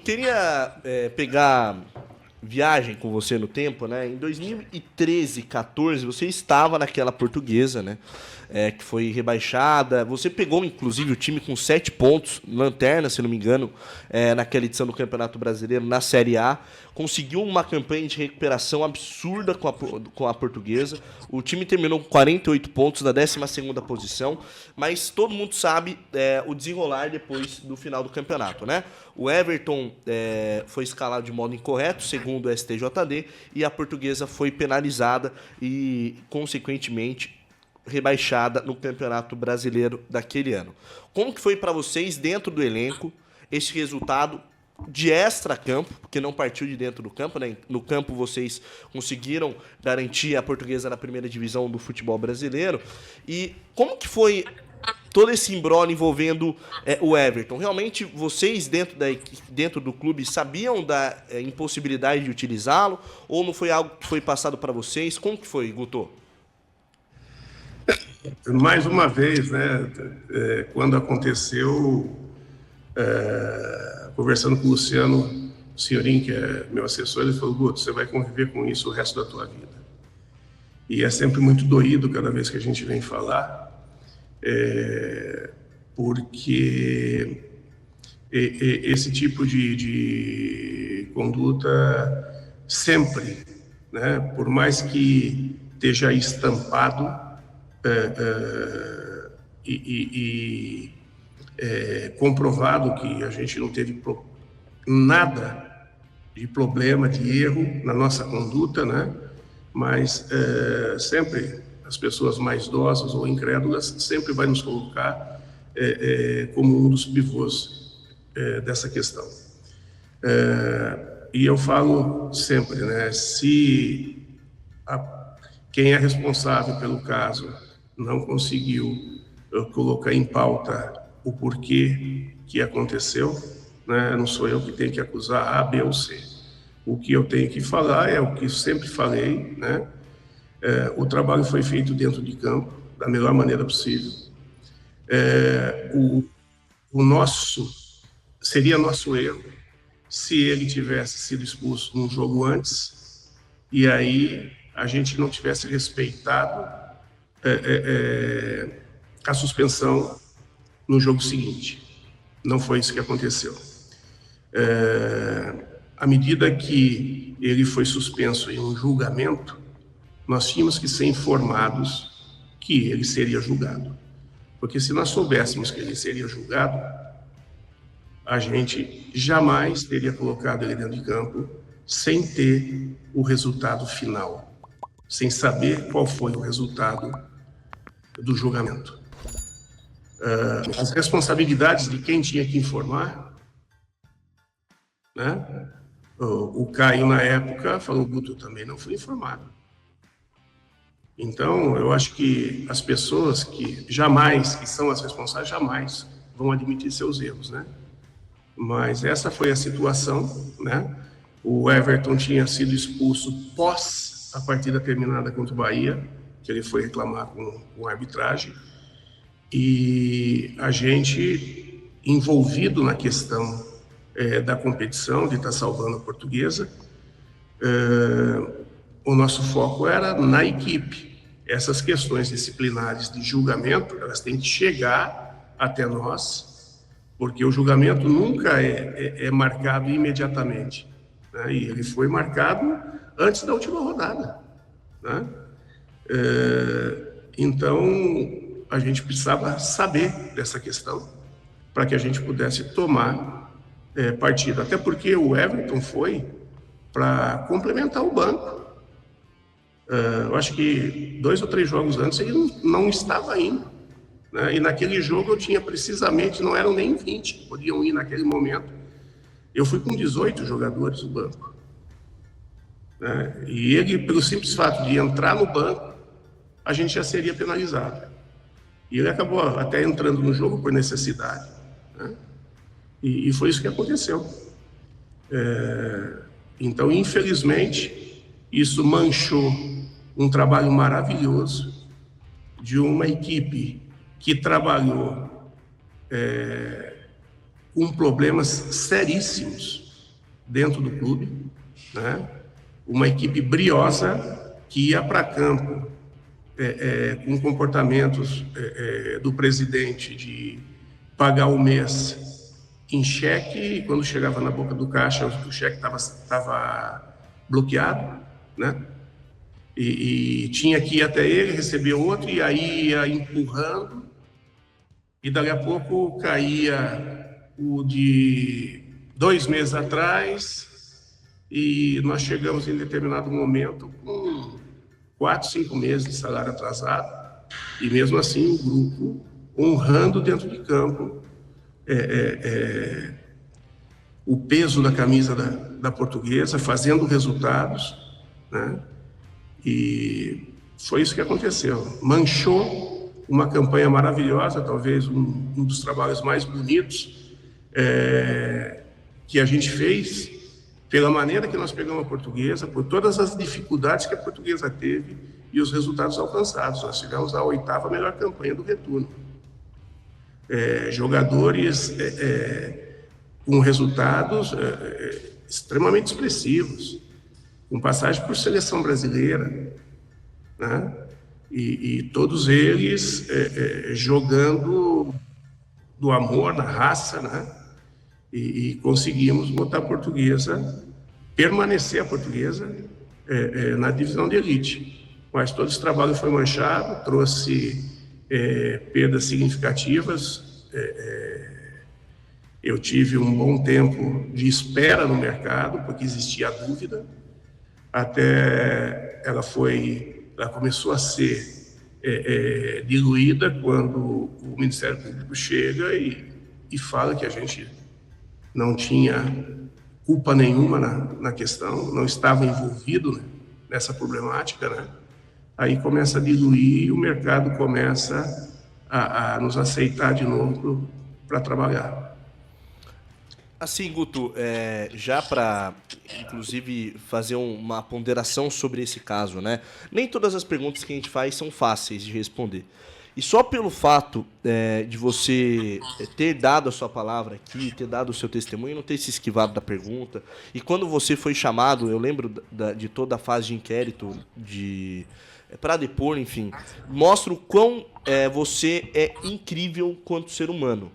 queria pegar viagem com você no tempo, né? Em 2013, 14, você estava naquela Portuguesa, né? Que foi rebaixada. Você pegou, inclusive, o time com 7 pontos, lanterna, se não me engano, naquela edição do Campeonato Brasileiro, na Série A. Conseguiu uma campanha de recuperação absurda com a Portuguesa. O time terminou com 48 pontos na 12ª posição, mas todo mundo sabe o desenrolar depois do final do campeonato, né? O Everton foi escalado de modo incorreto, segundo o STJD, e a Portuguesa foi penalizada e, consequentemente, rebaixada no Campeonato Brasileiro daquele ano. Como que foi para vocês, dentro do elenco, esse resultado de extra-campo, porque não partiu de dentro do campo, né? No campo vocês conseguiram garantir a Portuguesa na primeira divisão do futebol brasileiro. E como que foi todo esse imbróglio envolvendo o Everton? Realmente vocês dentro do clube sabiam da impossibilidade de utilizá-lo? Ou não foi algo que foi passado para vocês? Como que foi, Guto? Mais uma vez, né, quando aconteceu, conversando com o Luciano Senhorim, que é meu assessor, ele falou: Guto, você vai conviver com isso o resto da tua vida. E é sempre muito doído cada vez que a gente vem falar, porque esse tipo de conduta sempre, né, por mais que esteja estampado, comprovado que a gente não teve nada de problema, de erro na nossa conduta, né? Mas sempre as pessoas mais idosas ou incrédulas sempre vai nos colocar como um dos pivôs dessa questão. E eu falo sempre, né? Se quem é responsável pelo caso não conseguiu colocar em pauta o porquê que aconteceu, né? Não sou eu que tenho que acusar A, B ou C. O que eu tenho que falar é o que sempre falei, né? O trabalho foi feito dentro de campo, da melhor maneira possível. Seria nosso erro se ele tivesse sido expulso num jogo antes e aí a gente não tivesse respeitado a suspensão no jogo seguinte. Não foi isso que aconteceu. À medida que ele foi suspenso em um julgamento, nós tínhamos que ser informados que ele seria julgado. Porque se nós soubéssemos que ele seria julgado, a gente jamais teria colocado ele dentro de campo sem ter o resultado final, sem saber qual foi o resultado do julgamento. As responsabilidades de quem tinha que informar, né? O Caio, na época, falou: Guto, eu também não fui informado. Então, eu acho que as pessoas que são as responsáveis, jamais vão admitir seus erros, né? Mas essa foi a situação, né? O Everton tinha sido expulso pós a partida terminada contra o Bahia, que ele foi reclamar com a arbitragem, e a gente, envolvido na questão da competição, de estar salvando a Portuguesa, o nosso foco era na equipe. Essas questões disciplinares de julgamento, elas têm que chegar até nós, porque o julgamento nunca é marcado imediatamente, né? E ele foi marcado antes da última rodada, né? Então, a gente precisava saber dessa questão para que a gente pudesse tomar partido. Até porque o Everton foi para complementar o banco. Eu acho que 2 ou 3 jogos antes ele não estava indo, né? E naquele jogo eu tinha precisamente, não eram nem 20 que podiam ir naquele momento. Eu fui com 18 jogadores no banco, né? E ele, pelo simples fato de entrar no banco, a gente já seria penalizado. E ele acabou até entrando no jogo por necessidade, né? E foi isso que aconteceu. Então, infelizmente, isso manchou um trabalho maravilhoso de uma equipe que trabalhou com problemas seríssimos dentro do clube, né? Uma equipe briosa que ia para campo com comportamentos do presidente de pagar o mês em cheque, e quando chegava na boca do caixa o cheque estava bloqueado, né? E tinha que ir até ele, receber outro, e aí ia empurrando, e dali a pouco caía o de 2 meses atrás, e nós chegamos em determinado momento com 4, 5 meses de salário atrasado, e mesmo assim o grupo honrando dentro de campo o peso da camisa da Portuguesa, fazendo resultados, né? E foi isso que aconteceu. Manchou uma campanha maravilhosa, talvez um dos trabalhos mais bonitos que a gente fez, pela maneira que nós pegamos a Portuguesa, por todas as dificuldades que a Portuguesa teve e os resultados alcançados. Nós tivemos a 8ª melhor campanha do retorno. Jogadores com resultados extremamente expressivos, com passagem por seleção brasileira, né? E todos eles jogando do amor, na raça, né? E conseguimos botar a Portuguesa, permanecer a Portuguesa na divisão de elite. Mas todo esse trabalho foi manchado, trouxe perdas significativas. Eu tive um bom tempo de espera no mercado, porque existia a dúvida, até ela começou a ser diluída quando o Ministério Público chega e fala que a gente não tinha culpa nenhuma na questão, não estava envolvido, né, nessa problemática, né? Aí começa a diluir e o mercado começa a nos aceitar de novo para trabalhar. Assim, Guto, já para, inclusive, fazer uma ponderação sobre esse caso, né? Nem todas as perguntas que a gente faz são fáceis de responder. E só pelo fato de você ter dado a sua palavra aqui, ter dado o seu testemunho, não ter se esquivado da pergunta. E quando você foi chamado, eu lembro de toda a fase de inquérito, para depor, enfim, mostra o quão você é incrível quanto ser humano.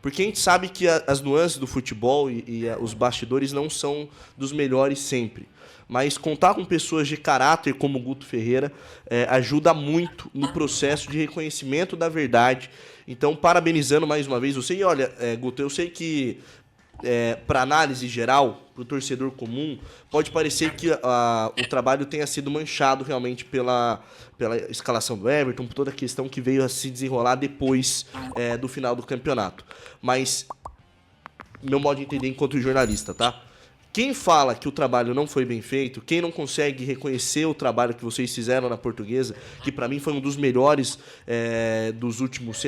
Porque a gente sabe que as nuances do futebol e os bastidores não são dos melhores sempre. Mas contar com pessoas de caráter como o Guto Ferreira ajuda muito no processo de reconhecimento da verdade. Então, parabenizando mais uma vez você. E olha, Guto, eu sei que para análise geral, para o torcedor comum, pode parecer que o trabalho tenha sido manchado realmente pela escalação do Everton, por toda a questão que veio a se desenrolar depois do final do campeonato. Mas, meu modo de entender enquanto jornalista, tá? Quem fala que o trabalho não foi bem feito, quem não consegue reconhecer o trabalho que vocês fizeram na Portuguesa, que para mim foi um dos melhores dos últimos,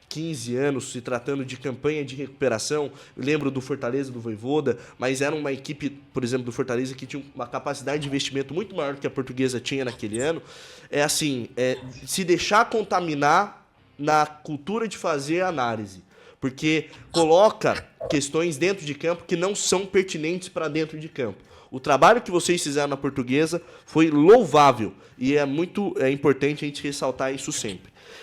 15 anos, se tratando de campanha de recuperação. Eu lembro do Fortaleza, do Vojvoda, mas era uma equipe, por exemplo, do Fortaleza, que tinha uma capacidade de investimento muito maior do que a Portuguesa tinha naquele ano. Se deixar contaminar na cultura de fazer análise. Porque coloca questões dentro de campo que não são pertinentes para dentro de campo. O trabalho que vocês fizeram na Portuguesa foi louvável e é muito importante a gente ressaltar isso sempre.